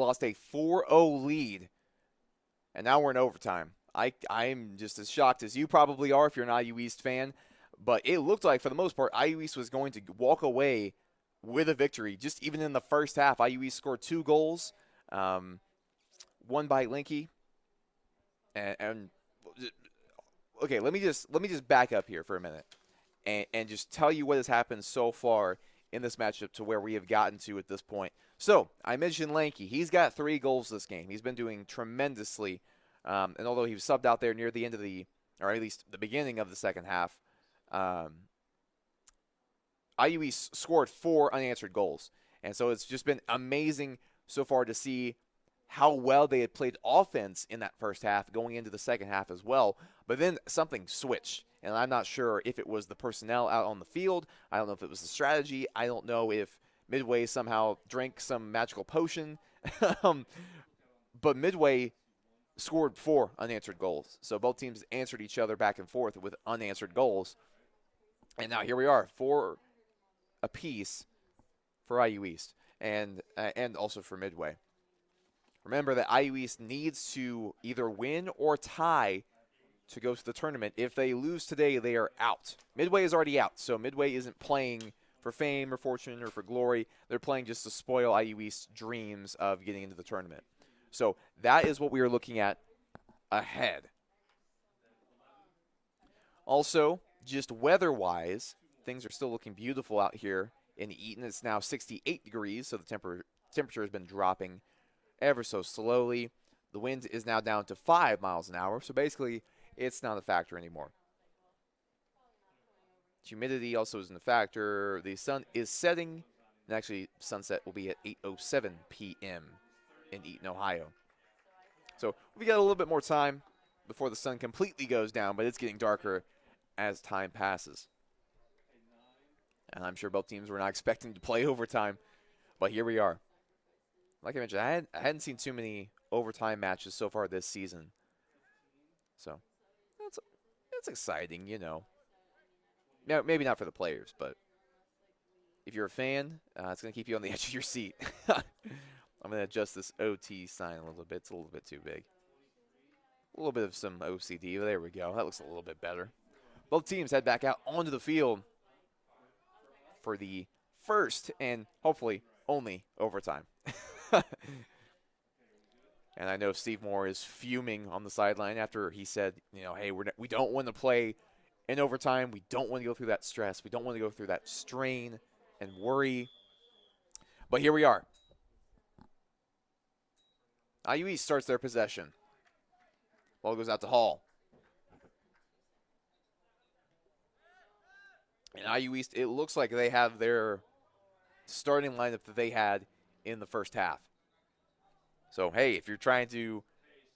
lost a 4-0 lead, and now we're in overtime. I'm just as shocked as you probably are if you're an IU East fan, but it looked like, for the most part, IU East was going to walk away with a victory. Just even in the first half, IU East scored 2 goals, one by Linke, and okay, let me just back up here for a minute and just tell you what has happened so far in this matchup to where we have gotten to at this point. So I mentioned Lanky. He's got 3 goals this game. He's been doing tremendously, and although he was subbed out there near the end of or at least the beginning of the second half, IU East scored 4 unanswered goals, and so it's just been amazing so far to see how well they had played offense in that first half going into the second half as well. But then something switched, and I'm not sure if it was the personnel out on the field. I don't know if it was the strategy. I don't know if Midway somehow drank some magical potion. But Midway scored 4 unanswered goals. So both teams answered each other back and forth with unanswered goals. And now here we are, 4 apiece for IU East and also for Midway. Remember that IU East needs to either win or tie to go to the tournament. If they lose today, they are out. Midway is already out, so Midway isn't playing for fame or fortune or for glory. They're playing just to spoil IU East's dreams of getting into the tournament. So that is what we are looking at ahead. Also, just weather-wise, things are still looking beautiful out here in Eaton. It's now 68 degrees, so the temperature has been dropping ever so slowly. The wind is now down to 5 miles an hour, so basically it's not a factor anymore. Humidity also isn't a factor. The sun is setting, and actually sunset will be at 8:07 p.m. in Eaton, Ohio. So we got a little bit more time before the sun completely goes down, but it's getting darker as time passes. And I'm sure both teams were not expecting to play overtime, but here we are. Like I mentioned, I hadn't seen too many overtime matches so far this season. So that's exciting, you know. Now, maybe not for the players, but if you're a fan, it's going to keep you on the edge of your seat. I'm going to adjust this OT sign a little bit. It's a little bit too big. A little bit of some OCD. There we go. That looks a little bit better. Both teams head back out onto the field for the first and hopefully only overtime. And I know Steve Moore is fuming on the sideline after he said, you know, hey, we don't want to play in overtime. We don't want to go through that stress. We don't want to go through that strain and worry. But here we are. IU East starts their possession. Ball goes out to Hall. And IU East, it looks like they have their starting lineup that they had in the first half. So, hey, if you're trying to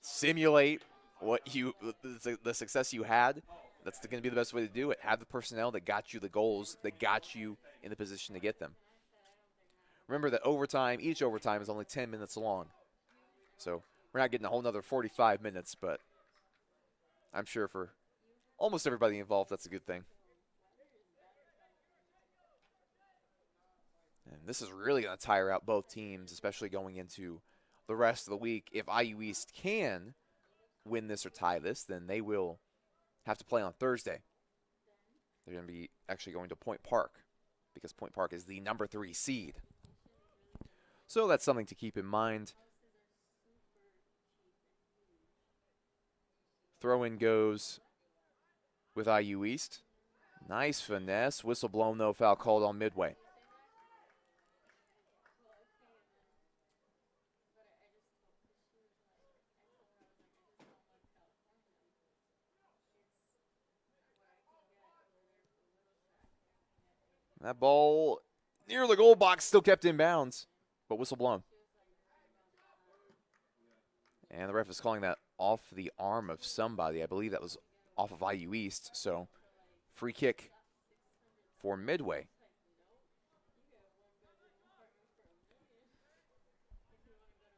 simulate the success you had, that's going to be the best way to do it. Have the personnel that got you the goals, that got you in the position to get them. Remember that each overtime is only 10 minutes long. So we're not getting a whole nother 45 minutes, but I'm sure for almost everybody involved, that's a good thing. And this is really going to tire out both teams, especially going into the rest of the week. If IU East can win this or tie this, then they will have to play on Thursday. They're going to be actually going to Point Park because Point Park is the number 3 seed. So that's something to keep in mind. Throw-in goes with IU East. Nice finesse. Whistle blown, no foul called on Midway. That ball near the goal box still kept in bounds, but whistle blown. And the ref is calling that off the arm of somebody. I believe that was off of IU East. So free kick for Midway.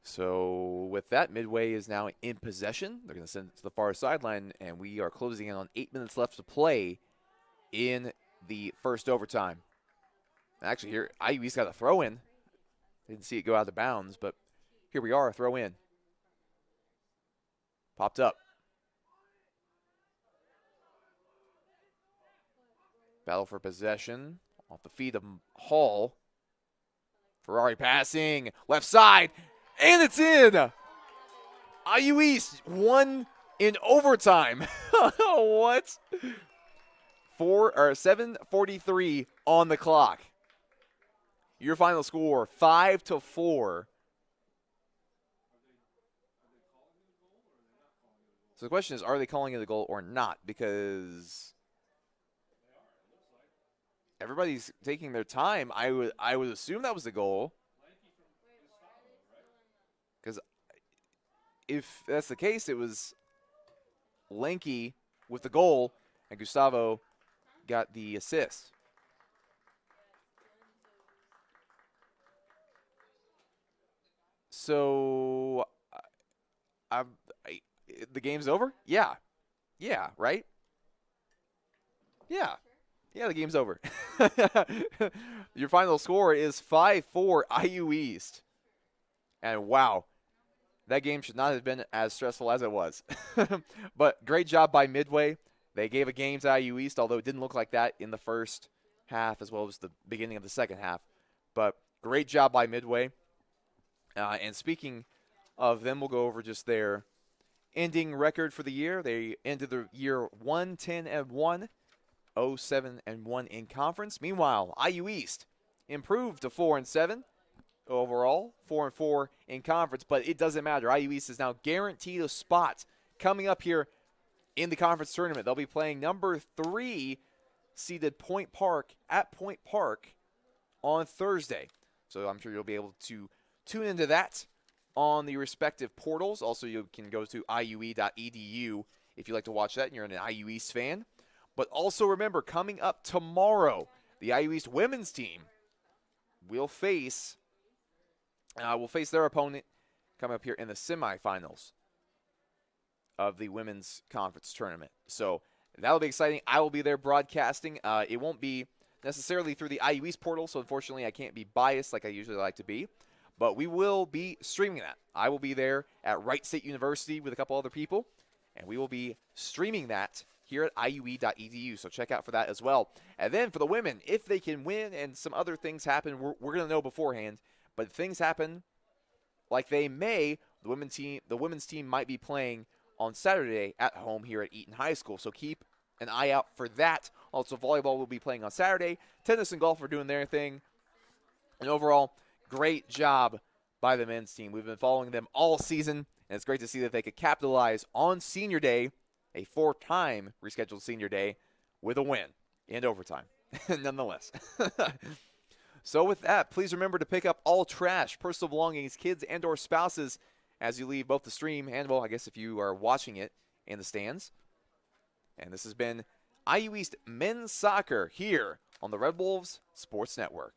So with that, Midway is now in possession. They're going to send it to the far sideline, and we are closing in on 8 minutes left to play in the first overtime. Actually, here, IU East got a throw in. Didn't see it go out of bounds, but Here we are, throw in. Popped up. Battle for possession. Off the feet of Hall. Ferrari passing. Left side. And it's in. IU East won in overtime. What? 7:43 on the clock. Your final score, 5-4. So the question is, are they calling it a goal or not? Because everybody's taking their time. I would assume that was the goal. Because if that's the case, it was Lanky with the goal, and Gustavo got the assist. So, the game's over? Yeah. Yeah, right? Yeah. Yeah, the game's over. Your final score is 5-4 IU East. And wow, that game should not have been as stressful as it was. But great job by Midway. They gave a game to IU East, although it didn't look like that in the first half as well as the beginning of the second half. But great job by Midway. And speaking of them, we'll go over just their ending record for the year. They ended the year 1-10-1, 0-7-1 in conference. Meanwhile, IU East improved to 4-7 overall, 4-4 in conference. But it doesn't matter. IU East is now guaranteed a spot coming up here in the conference tournament. They'll be playing number 3 seeded Point Park at Point Park on Thursday. So I'm sure you'll be able to tune into that on the respective portals. Also, you can go to iue.edu if you'd like to watch that and you're an IU East fan. But also remember, coming up tomorrow, the IU East women's team will face their opponent coming up here in the semifinals of the women's conference tournament. So that'll be exciting. I will be there broadcasting. It won't be necessarily through the IU East portal, so unfortunately I can't be biased like I usually like to be. But we will be streaming that. I will be there at Wright State University with a couple other people, and we will be streaming that here at iue.edu. So check out for that as well. And then for the women, if they can win and some other things happen, we're going to know beforehand. But if things happen like they may, the women's team might be playing on Saturday at home here at Eaton High School. So keep an eye out for that. Also, volleyball will be playing on Saturday. Tennis and golf are doing their thing. And overall, great job by the men's team. We've been following them all season, and it's great to see that they could capitalize on Senior Day, a 4-time rescheduled Senior Day, with a win in overtime, nonetheless. So with that, please remember to pick up all trash, personal belongings, kids, and or spouses as you leave both the stream and, well, I guess if you are watching it in the stands. And this has been IU East Men's Soccer here on the Red Wolves Sports Network.